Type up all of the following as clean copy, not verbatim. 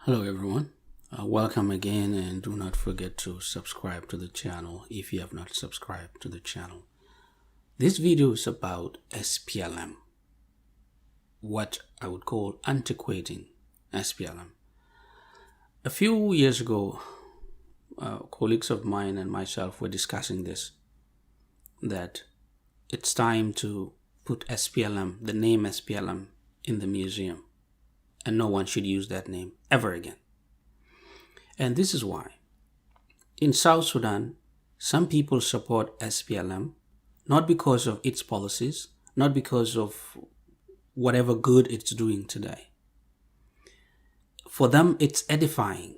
Hello everyone, welcome again, and do not forget to subscribe to the channel if you have not subscribed to the channel. This video is about SPLM, what I would call antiquating SPLM. A few years ago, colleagues of mine and myself were discussing this, that it's time to put SPLM, the name SPLM, in the museum. And no one should use that name ever again. And this is why. In South Sudan, some people support SPLM, not because of its policies, not because of whatever good it's doing today. For them, it's edifying.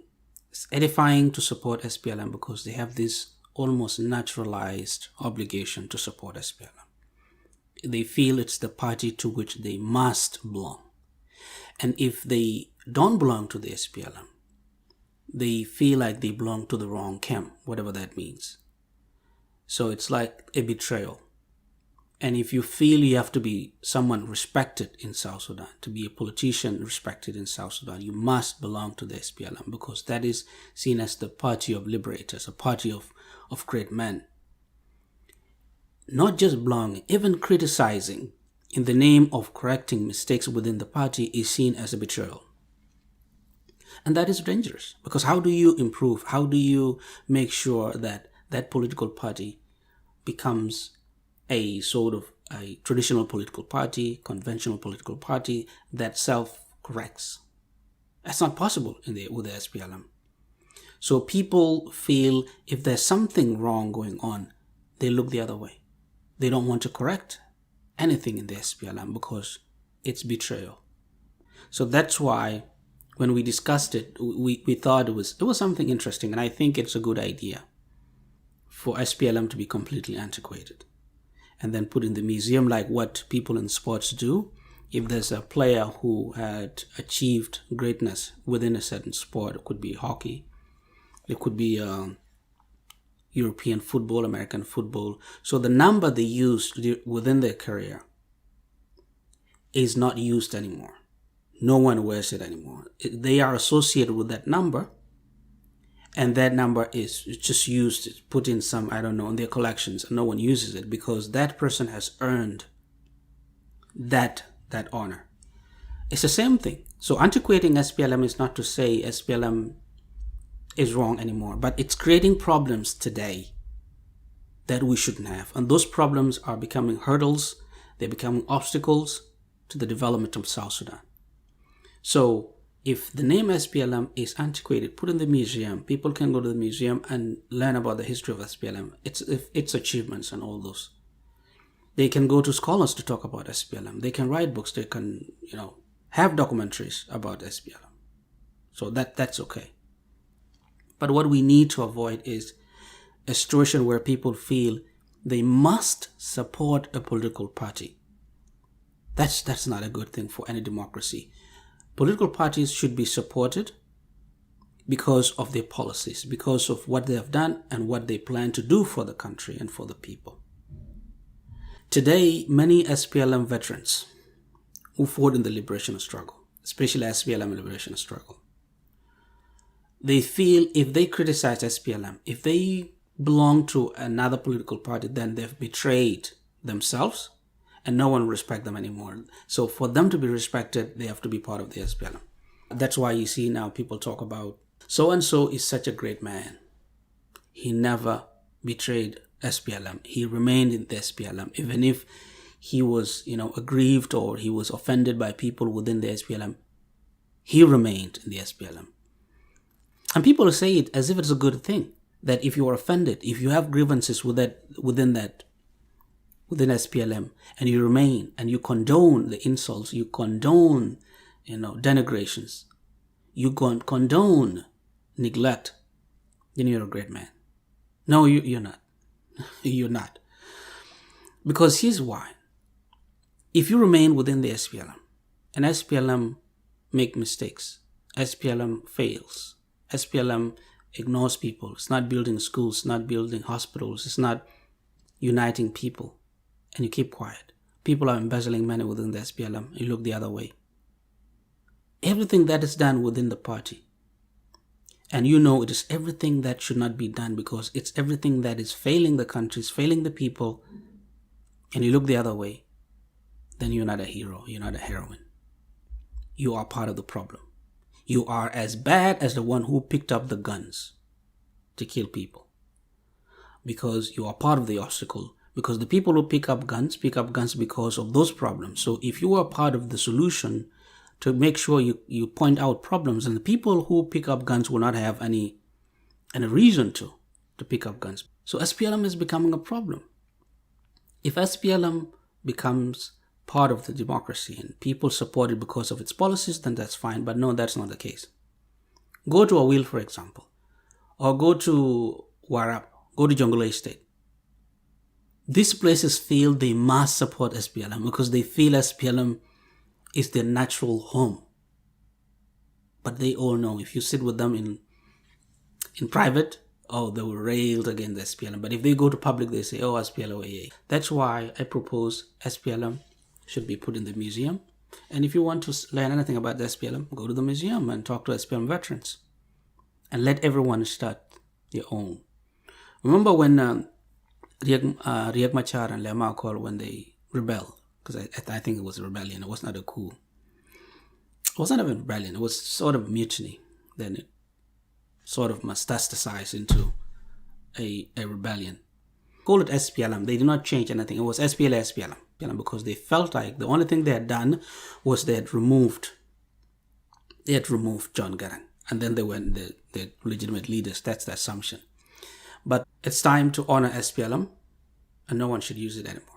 It's edifying to support SPLM because they have this almost naturalized obligation to support SPLM. They feel it's the party to which they must belong. And if they don't belong to the SPLM, they feel like they belong to the wrong camp, whatever that means. So it's like a betrayal. And if you feel you have to be someone respected in South Sudan, to be a politician respected in South Sudan, you must belong to the SPLM because that is seen as the party of liberators, a party of great men. Not just belonging, even criticizing in the name of correcting mistakes within the party is seen as a betrayal. And that is dangerous because how do you improve? How do you make sure that that political party becomes a sort of a traditional political party, conventional political party that self-corrects? That's not possible with the SPLM. So people feel if there's something wrong going on, they look the other way. They don't want to correct anything in the SPLM because it's betrayal. So that's why when we discussed it, we thought it was something interesting, and I think it's a good idea for SPLM to be completely antiquated and then put in the museum like what people in sports do. If there's a player who had achieved greatness within a certain sport, it could be hockey, it could be European football, American football. So the number they used within their career is not used anymore. No one wears it anymore. They are associated with that number, and that number is just used, put in some, I don't know, in their collections, and no one uses it because that person has earned that honor. It's the same thing. So antiquating SPLM is not to say SPLM is wrong anymore, but it's creating problems today that we shouldn't have. And those problems are becoming hurdles, they're becoming obstacles to the development of South Sudan. So if the name SPLM is antiquated, put in the museum, people can go to the museum and learn about the history of SPLM, its achievements and all those. They can go to scholars to talk about SPLM. They can write books, they can, have documentaries about SPLM. So that's okay. But what we need to avoid is a situation where people feel they must support a political party. That's not a good thing for any democracy. Political parties should be supported because of their policies, because of what they have done and what they plan to do for the country and for the people. Today, many SPLM veterans who fought in the liberation struggle, especially SPLM liberation struggle, they feel if they criticize SPLM, if they belong to another political party, then they've betrayed themselves and no one will respect them anymore. So for them to be respected, they have to be part of the SPLM. That's why you see now people talk about so-and-so is such a great man. He never betrayed SPLM. He remained in the SPLM. Even if he was, aggrieved or he was offended by people within the SPLM, he remained in the SPLM. And people say it as if it's a good thing, that if you are offended, if you have grievances within SPLM, and you remain and you condone the insults, you condone, denigrations, you condone neglect, then you're a great man. No, you're not. You're not. Because here's why. If you remain within the SPLM, and SPLM make mistakes, SPLM fails, SPLM ignores people, it's not building schools, it's not building hospitals, it's not uniting people, and you keep quiet. People are embezzling money within the SPLM, you look the other way. Everything that is done within the party and you know it is everything that should not be done because it's everything that is failing the countries, failing the people, and you look the other way, then you're not a hero, you're not a heroine. You are part of the problem. You are as bad as the one who picked up the guns to kill people, because you are part of the obstacle. Because the people who pick up guns because of those problems. So if you are part of the solution to make sure you point out problems, and the people who pick up guns will not have any reason to pick up guns. So SPLM is becoming a problem. If SPLM becomes part of the democracy and people support it because of its policies, then that's fine. But no, that's not the case. Go to Awil, for example, or go to Warab, go to Jonglei State. These places feel they must support SPLM because they feel SPLM is their natural home. But they all know if you sit with them in private, oh, they will rail against SPLM. But if they go to public, they say, oh, SPLM. That's why I propose SPLM should be put in the museum. And if you want to learn anything about the SPLM, go to the museum and talk to SPLM veterans. And let everyone start their own. Remember when Riek Machar and Lema Akol, when they rebelled, because I think it was a rebellion, it was not a coup. It wasn't even a rebellion, it was sort of mutiny. Then it sort of metastasized into a rebellion. Call it SPLM, they did not change anything. It was SPLM, because they felt like the only thing they had done was they had removed John Garang. And then they went the legitimate leaders, that's the assumption. But it's time to honor SPLM, and no one should use it anymore.